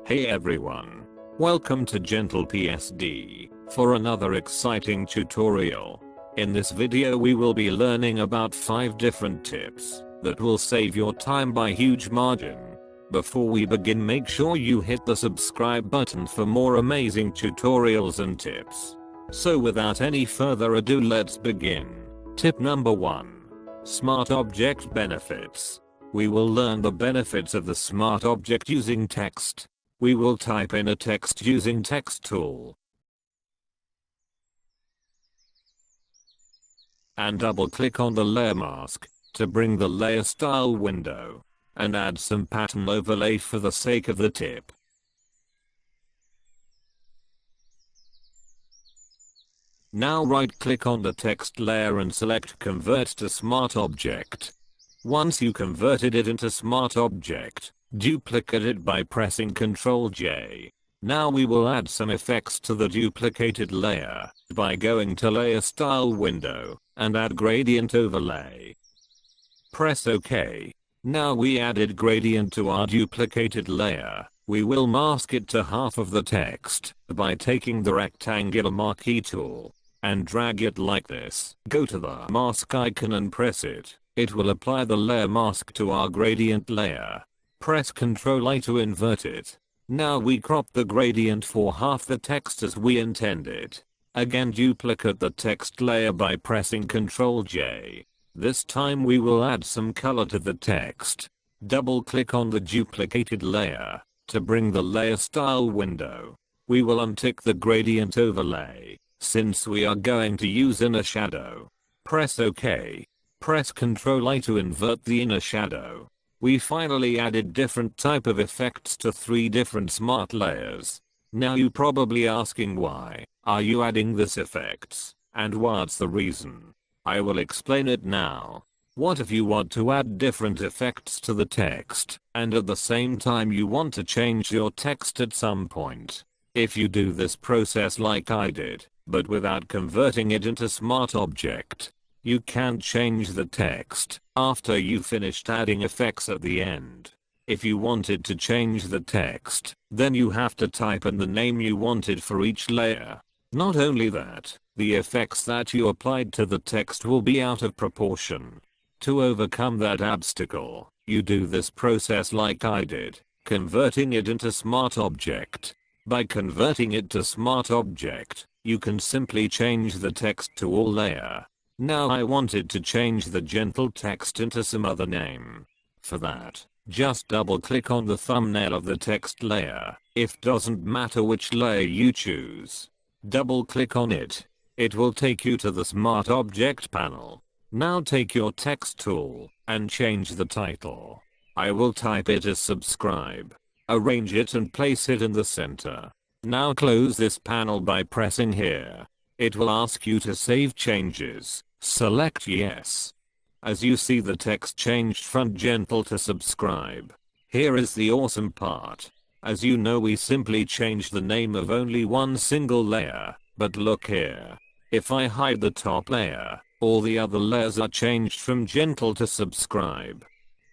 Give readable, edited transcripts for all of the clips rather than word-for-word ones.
Hey everyone. Welcome to Gentle PSD for another exciting tutorial. In this video we will be learning about 5 different tips that will save your time by huge margin. Before we begin, make sure you hit the subscribe button for more amazing tutorials and tips. So without any further ado, let's begin. Tip number 1. Smart Object Benefits. We will learn the benefits of the smart object using text. We will type in a text using text tool and double click on the layer mask to bring the layer style window and add some pattern overlay for the sake of the tip. Now right click on the text layer and select convert to smart object. Once you converted it into smart object, duplicate it by pressing Ctrl J. Now we will add some effects to the duplicated layer by going to layer style window and add gradient overlay. Press OK. Now we added gradient to our duplicated layer. We will mask it to half of the text by taking the rectangular marquee tool and drag it like this. Go to the mask icon and press it. It will apply the layer mask to our gradient layer. Press Ctrl I to invert it. Now we crop the gradient for half the text as we intended. Again duplicate the text layer by pressing Ctrl J. This time we will add some color to the text. Double click on the duplicated layer to bring the layer style window. We will untick the gradient overlay since we are going to use inner shadow. Press OK. Press Ctrl I to invert the inner shadow. We finally added different type of effects to 3 different smart layers. Now you probably asking why are you adding this effects and what's the reason? I will explain it now. What if you want to add different effects to the text and at the same time you want to change your text at some point? If you do this process like I did, but without converting it into smart object, you can't change the text after you finished adding effects at the end. If you wanted to change the text, then you have to type in the name you wanted for each layer. Not only that, the effects that you applied to the text will be out of proportion. To overcome that obstacle, you do this process like I did, converting it into smart object. By converting it to smart object, you can simply change the text to all layer. Now I wanted to change the gentle text into some other name. For that, just double click on the thumbnail of the text layer. It doesn't matter which layer you choose. Double click on it. It will take you to the smart object panel. Now take your text tool and change the title. I will type it as subscribe. Arrange it and place it in the center. Now close this panel by pressing here. It will ask you to save changes. Select yes. As you see, the text changed from gentle to subscribe. Here is the awesome part. As you know, we simply changed the name of only one single layer, but look here. If I hide the top layer, all the other layers are changed from gentle to subscribe.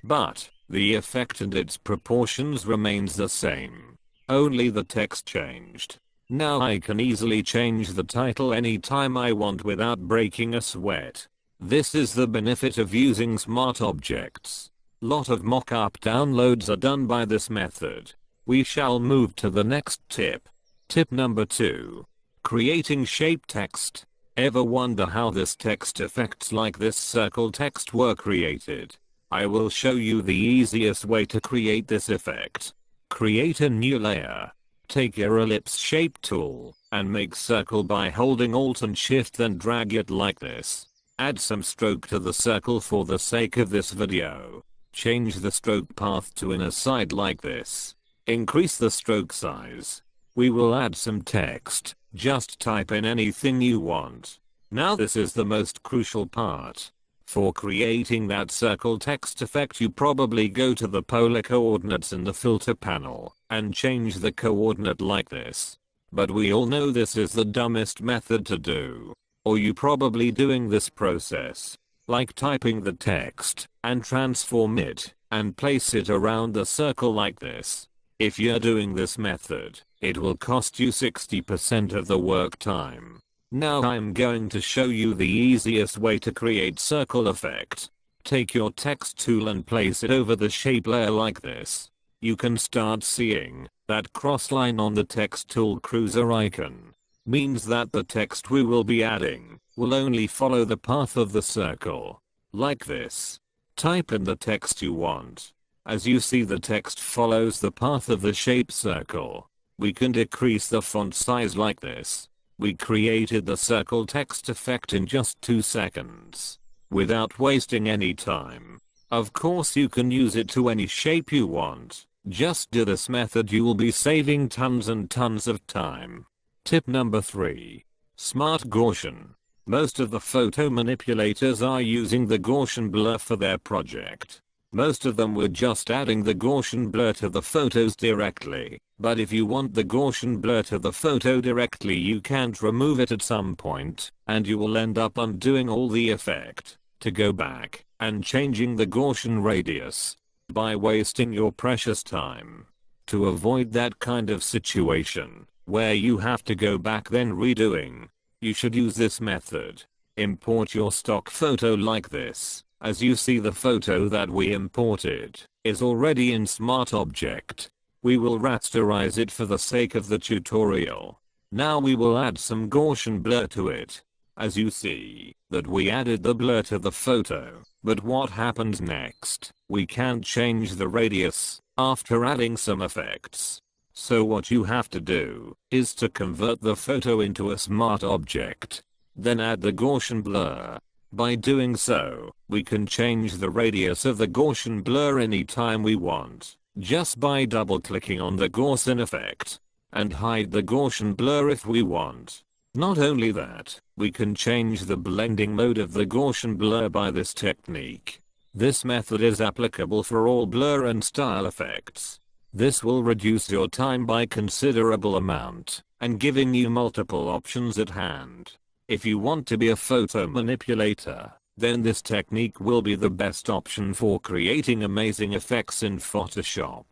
But the effect and its proportions remains the same. Only the text changed. Now I can easily change the title anytime I want without breaking a sweat. This is the benefit of using smart objects. Lot of mock-up downloads are done by this method. We shall move to the next tip. Tip number 2. Creating shape text. Ever wonder how this text effects like this circle text were created? I will show you the easiest way to create this effect. Create a new layer. Take your ellipse shape tool and make circle by holding Alt and Shift, then drag it like this. Add some stroke to the circle for the sake of this video. Change the stroke path to inner side like this. Increase the stroke size. We will add some text. Just type in anything you want. Now this is the most crucial part. For creating that circle text effect, you probably go to the polar coordinates in the filter panel and change the coordinate like this. But we all know this is the dumbest method to do. Or you probably doing this process, like typing the text and transform it and place it around the circle like this. If you're doing this method, it will cost you 60% of the work time. Now I'm going to show you the easiest way to create circle effect. Take your text tool and place it over the shape layer like this. You can start seeing that cross line on the text tool cruiser icon. Means that the text we will be adding will only follow the path of the circle. Like this. Type in the text you want. As you see, the text follows the path of the shape circle. We can decrease the font size like this. We created the circle text effect in just 2 seconds. Without wasting any time. Of course you can use it to any shape you want. Just do this method, you will be saving tons and tons of time. Tip number 3. Smart Gaussian. Most of the photo manipulators are using the Gaussian blur for their project. Most of them were just adding the Gaussian blur to the photos directly. But if you want the Gaussian blur to the photo directly, you can't remove it at some point, and you will end up undoing all the effect to go back and changing the Gaussian radius by wasting your precious time. To avoid that kind of situation where you have to go back then redoing, you should use this method. Import your stock photo like this. As you see, the photo that we imported is already in Smart Object. We will rasterize it for the sake of the tutorial. Now we will add some Gaussian blur to it. As you see that we added the blur to the photo, but what happens next? We can't change the radius after adding some effects. So what you have to do is to convert the photo into a Smart Object. Then add the Gaussian blur. By doing so, we can change the radius of the Gaussian blur anytime we want, just by double clicking on the Gaussian effect, and hide the Gaussian blur if we want. Not only that, we can change the blending mode of the Gaussian blur by this technique. This method is applicable for all blur and style effects. This will reduce your time by considerable amount, and giving you multiple options at hand. If you want to be a photo manipulator, then this technique will be the best option for creating amazing effects in Photoshop.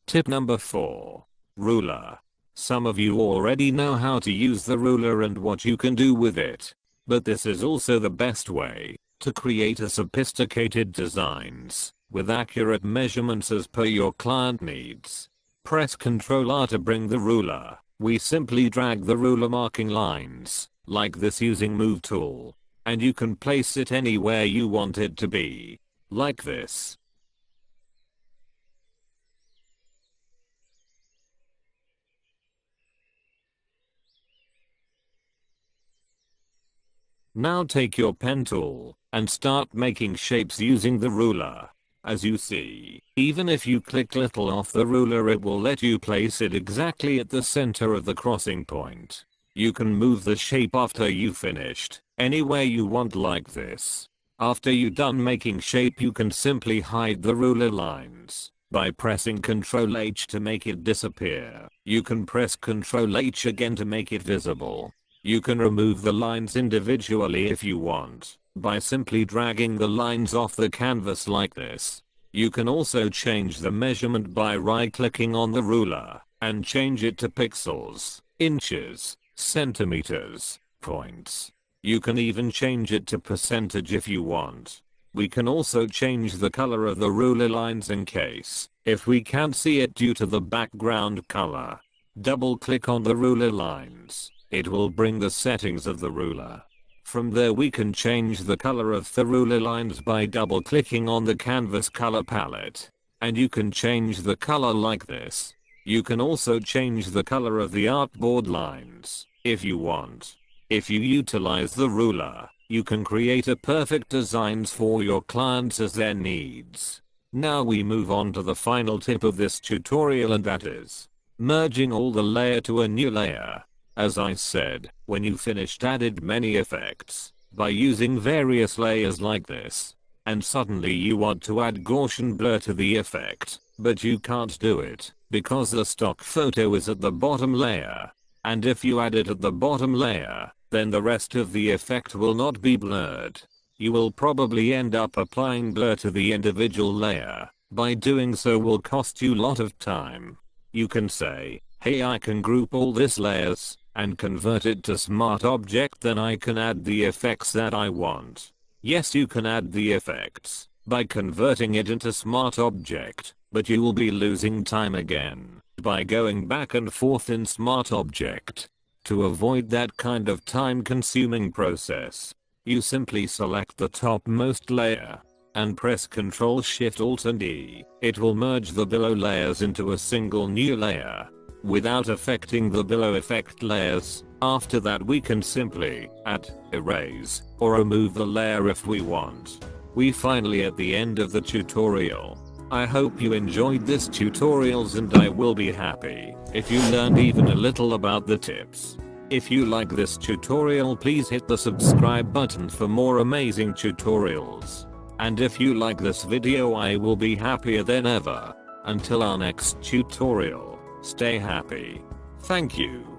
Tip number 4. Ruler. Some of you already know how to use the ruler and what you can do with it. But this is also the best way to create a sophisticated designs with accurate measurements as per your client needs. Press Ctrl R to bring the ruler. We simply drag the ruler marking lines like this using Move tool, and you can place it anywhere you want it to be, like this. Now take your pen tool and start making shapes using the ruler. As you see, even if you click little off the ruler, it will let you place it exactly at the center of the crossing point. You can move the shape after you finished anywhere you want like this. After you done making shape, you can simply hide the ruler lines by pressing Ctrl H to make it disappear. You can press Ctrl H again to make it visible. You can remove the lines individually if you want by simply dragging the lines off the canvas like this. You can also change the measurement by right-clicking on the ruler and change it to pixels, inches, centimeters, points. You can even change it to percentage if you want. We can also change the color of the ruler lines in case if we can't see it due to the background color. Double click on the ruler lines. It will bring the settings of the ruler. From there we can change the color of the ruler lines by double clicking on the canvas color palette. And you can change the color like this. You can also change the color of the artboard lines if you want. If you utilize the ruler, you can create a perfect designs for your clients as their needs. Now we move on to the final tip of this tutorial, and that is merging all the layer to a new layer. As I said, when you finished added many effects by using various layers like this, and suddenly you want to add Gaussian blur to the effect, but you can't do it because the stock photo is at the bottom layer. And if you add it at the bottom layer, then the rest of the effect will not be blurred. You will probably end up applying blur to the individual layer. By doing so will cost you a lot of time. You can say, hey, I can group all these layers and convert it to smart object, then I can add the effects that I want. Yes, you can add the effects by converting it into smart object, but you will be losing time again by going back and forth in smart object. To avoid that kind of time consuming process, you simply select the topmost layer and press Ctrl Shift Alt and E. It will merge the below layers into a single new layer without affecting the below effect layers. After that we can simply add, erase, or remove the layer if we want. We finally at the end of the tutorial. I hope you enjoyed this tutorials and I will be happy if you learned even a little about the tips. If you like this tutorial, please hit the subscribe button for more amazing tutorials. And if you like this video, I will be happier than ever. Until our next tutorial, stay happy. Thank you.